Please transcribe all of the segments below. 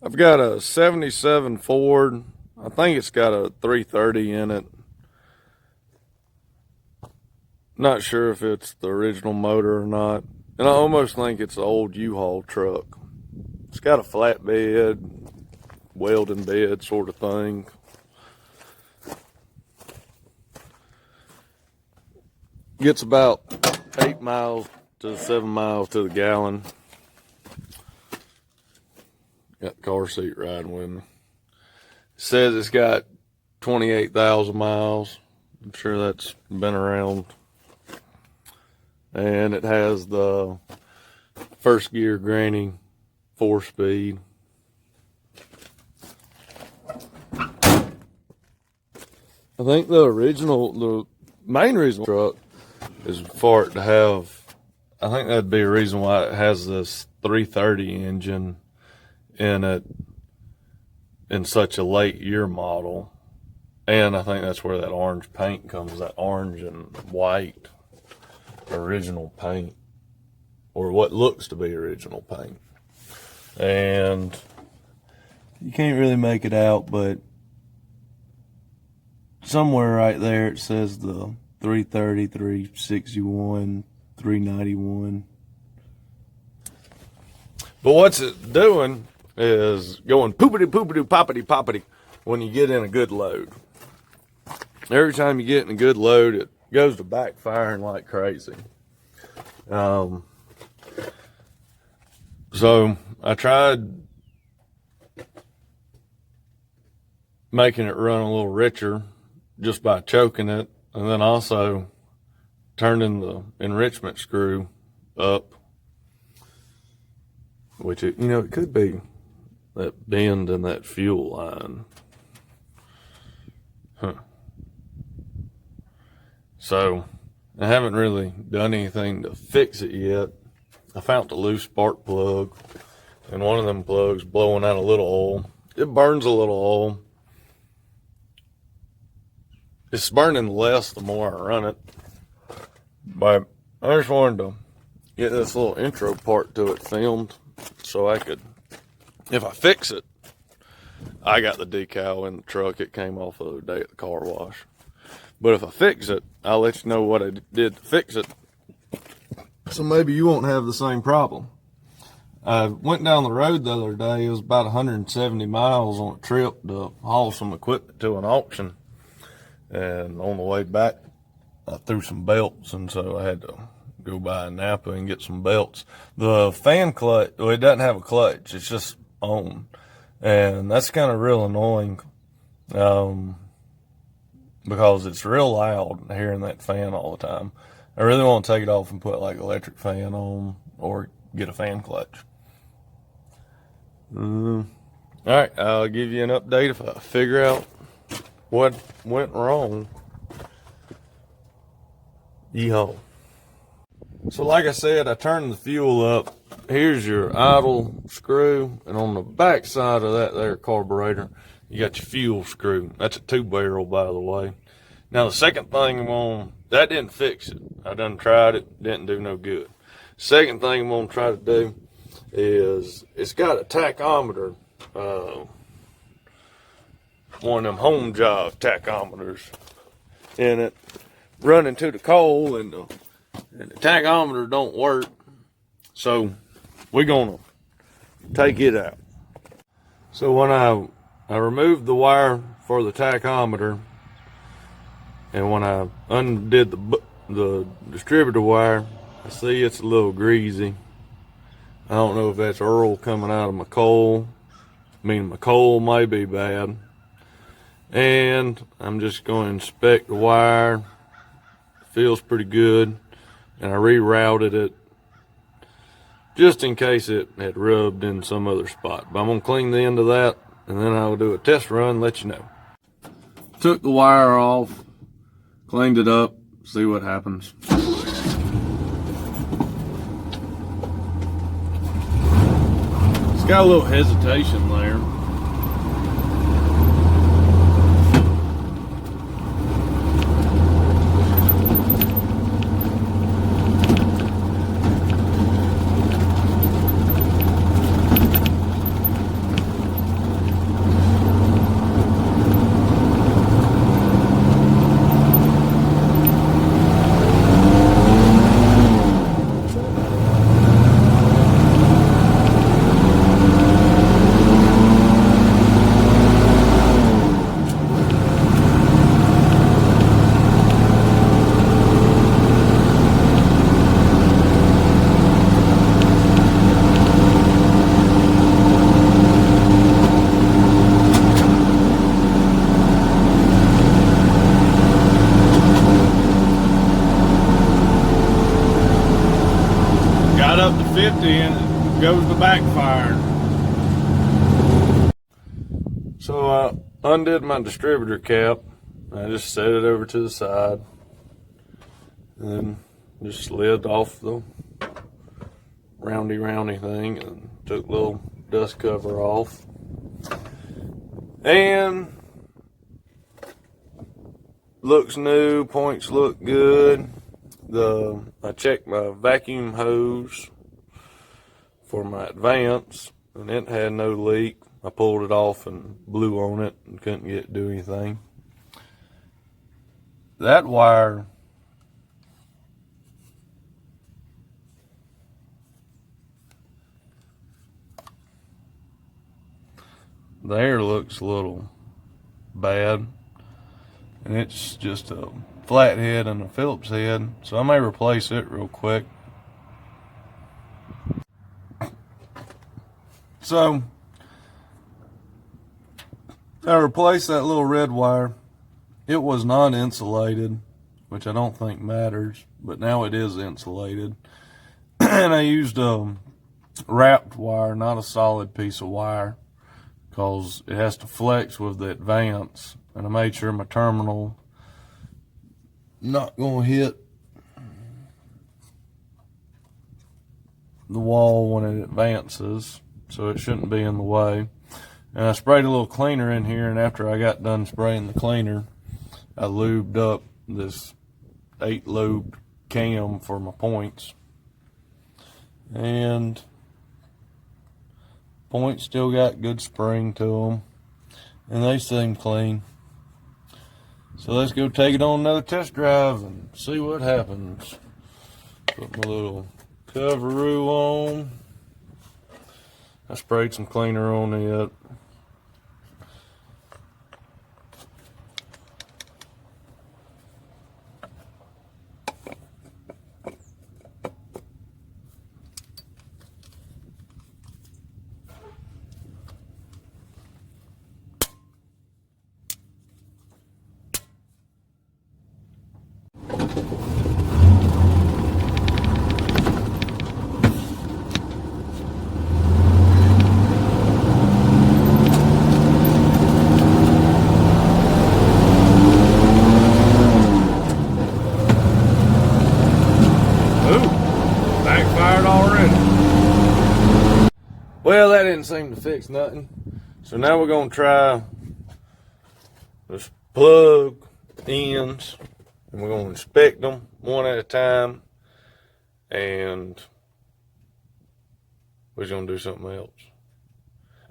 I've got a 77 Ford. I think it's got a 330 in it. Not sure if it's the original motor or not. And I almost think it's an old U-Haul truck. It's got a flatbed, welding bed sort of thing. Gets about 8 miles to 7 miles to the gallon. Got the car seat riding with me. It says it's got 28,000 miles. I'm sure that's been around. And it has the first gear granny 4-speed. I think the main reason truck is for it to have, I think that'd be a reason why it has this 330 engine in it in such a late year model. And I think that's where that orange paint comes, that orange and white original paint, or what looks to be original paint. And you can't really make it out, but somewhere right there it says the 330, 361, 391. But what's it doing is going poopity poopity poppity poppity when you get in a good load. Every time you get in a good load, it goes to backfiring like crazy. So I tried making it run a little richer just by choking it, and then also turning the enrichment screw up, which it could be that bend in that fuel line. So I haven't really done anything to fix it yet. I found a loose spark plug, and one of them plugs blowing out a little oil. It burns a little oil. It's burning less the more I run it. But I just wanted to get this little intro part to it filmed so I could, if I fix it, I got the decal in the truck. It came off the other day at the car wash. But if I fix it, I'll let you know what I did to fix it. So maybe you won't have the same problem. I went down the road the other day. It was about 170 miles on a trip to haul some equipment to an auction. And on the way back, I threw some belts, and so I had to go by Napa and get some belts. The fan clutch, well, it doesn't have a clutch. It's just on. And that's kind of real annoying. Because it's real loud hearing that fan all the time. I really want to take it off and put like electric fan on or get a fan clutch. All right, I'll give you an update if I figure out what went wrong. Yeehaw. So like I said, I turned the fuel up. Here's your idle screw, and on the back side of that there carburetor, you got your fuel screw. That's a 2-barrel, by the way. Now, the second thing that didn't fix it. I done tried it, didn't do no good. Second thing I'm gonna try to do is, it's got a tachometer, one of them home job tachometers in it, running to the coal, and the tachometer don't work. So we're gonna take it out. So when I removed the wire for the tachometer, and when I undid the distributor wire, I see it's a little greasy. I don't know if that's oil coming out of my coal. I mean, my coal may be bad. And I'm just going to inspect the wire. It feels pretty good. And I rerouted it just in case it had rubbed in some other spot. But I'm going to clean the end of that, and then I'll do a test run and let you know. Took the wire off, cleaned it up, see what happens. It's got a little hesitation there. f350 and it goes to backfire. So I undid my distributor cap. I just set it over to the side and then just slid off the roundy thing and took the little dust cover off. And looks new, points look good. I checked my vacuum hose for my Advance and it had no leak. I pulled it off and blew on it and couldn't get it to do anything. That wire there looks a little bad, and it's just a flat head and a Phillips head, so I may replace it real quick. So I replaced that little red wire. It was not insulated, which I don't think matters, but now it is insulated. And I used a wrapped wire, not a solid piece of wire, because it has to flex with the Advance. And I made sure my terminal not going to hit the wall when it advances, so it shouldn't be in the way. And I sprayed a little cleaner in here, and after I got done spraying the cleaner, I lubed up this 8-lube cam for my points. And points still got good spring to them, and they seem clean. So let's go take it on another test drive and see what happens. Put my little coveroo on. I sprayed some cleaner on it. Well, that didn't seem to fix nothing. So now we're going to try this plug ends, and we're going to inspect them one at a time, and we're just going to do something else.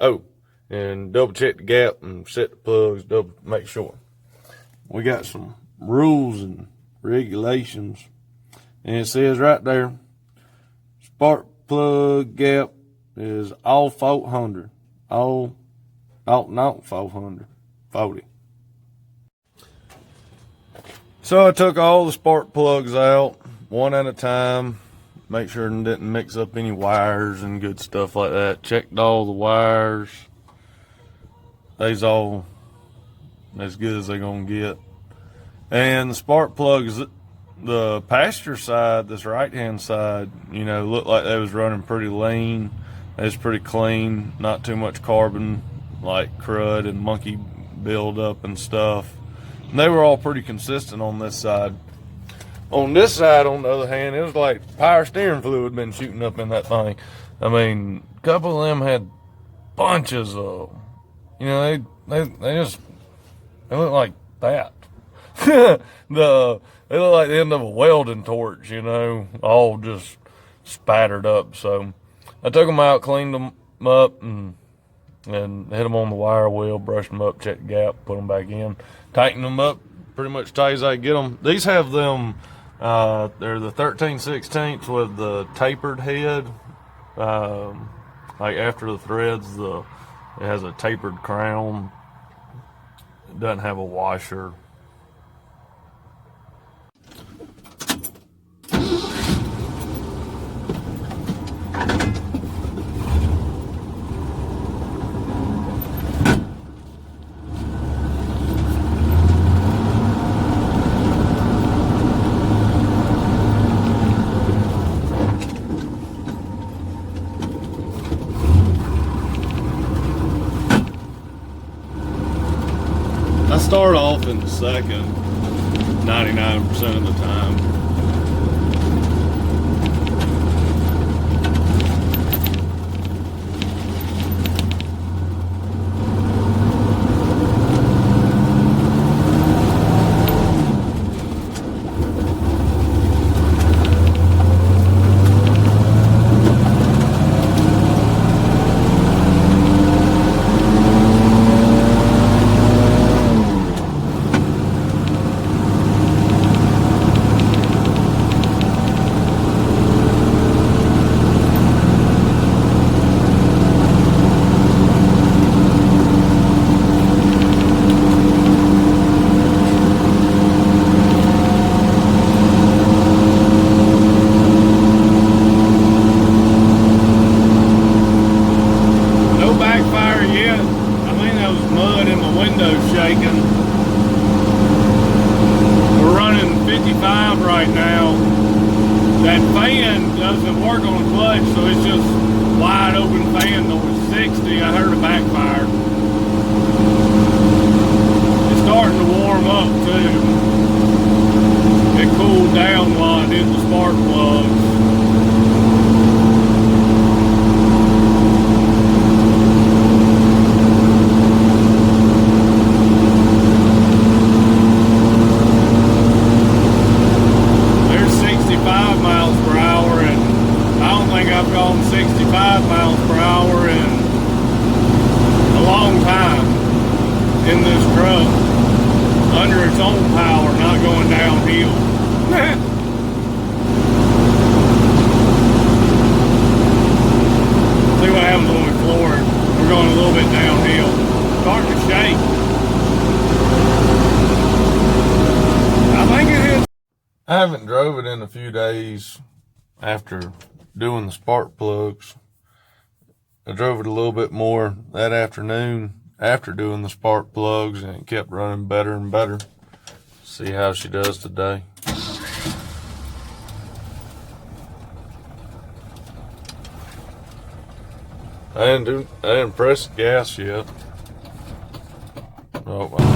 Oh, and double check the gap and set the plugs, make sure. We got some rules and regulations, and it says right there, spark plug gap is all 400, all not 400, 40. So I took all the spark plugs out one at a time, make sure it didn't mix up any wires and good stuff like that. Checked all the wires. They's all as good as they're gonna get. And the spark plugs, the passenger side, this right hand side, you know, looked like they was running pretty lean. It's pretty clean, not too much carbon like crud and monkey buildup and stuff. And they were all pretty consistent on this side. On this side, on the other hand, it was like power steering fluid been shooting up in that thing. I mean, a couple of them had bunches of, you know, they look like that. They look like the end of a welding torch, you know, all just spattered up. So I took them out, cleaned them up, and hit them on the wire wheel, brushed them up, checked the gap, put them back in, tightened them up pretty much tight as I get them. These have them, they're the 13/16 with the tapered head. Like after the threads, it has a tapered crown. It doesn't have a washer. start off in the second 99% of the time. We're running 55 right now. That fan doesn't work on the clutch, so it's just wide open fan. Though it's 60, I heard a backfire. It's starting to warm up too. It cooled down while I did the spark plugs. In this truck, under its own power, not going downhill. See what happens when we floor it. We're going a little bit downhill. Starting to shake. I think it is. I haven't drove it in a few days after doing the spark plugs. I drove it a little bit more that afternoon after doing the spark plugs, and it kept running better and better. See how she does today. I didn't press the gas yet. Oh, well.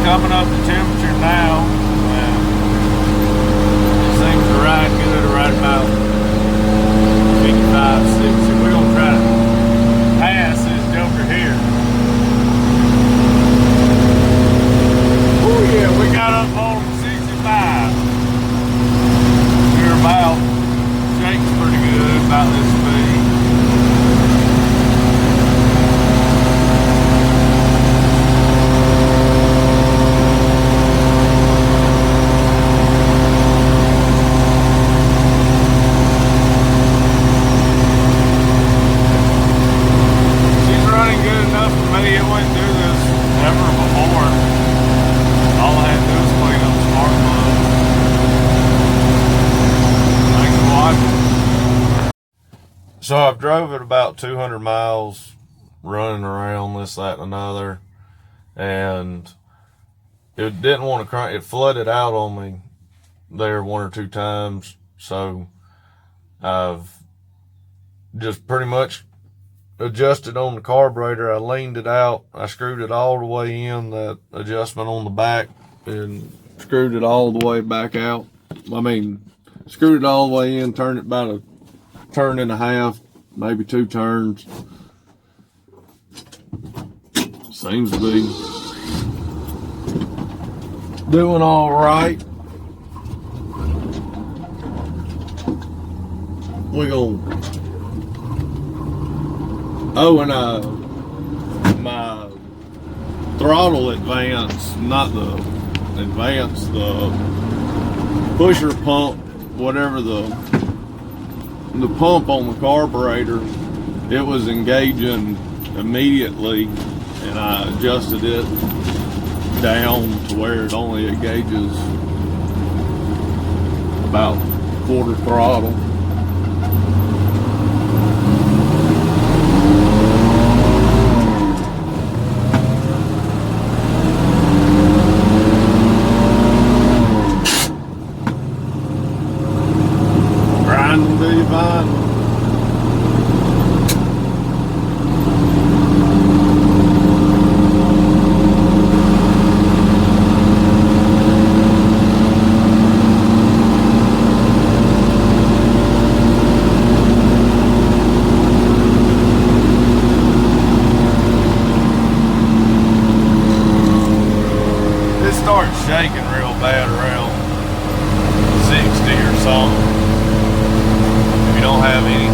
Coming up to temperature now. It seems to ride good, right about 55, 60. We're going to try to pass this joker here. Oh yeah, we got up on 65. We're about, shakes pretty good about this speed. So I've drove it about 200 miles running around this, that, and another, and it didn't want to crank. It flooded out on me there one or two times, so I've just pretty much adjusted on the carburetor. I leaned it out. I screwed it all the way in, that adjustment on the back, and screwed it all the way back out. I mean, screwed it all the way in, turned it about a turn and a half, maybe 2 turns. Seems to be doing all right. we're gonna. Oh, and my throttle advance, not the advance, the pusher pump, whatever the pump on the carburetor, it was engaging immediately, and I adjusted it down to where it only engages about quarter throttle. Grinding till you find them. Starts shaking real bad around 60 or something. If you don't have any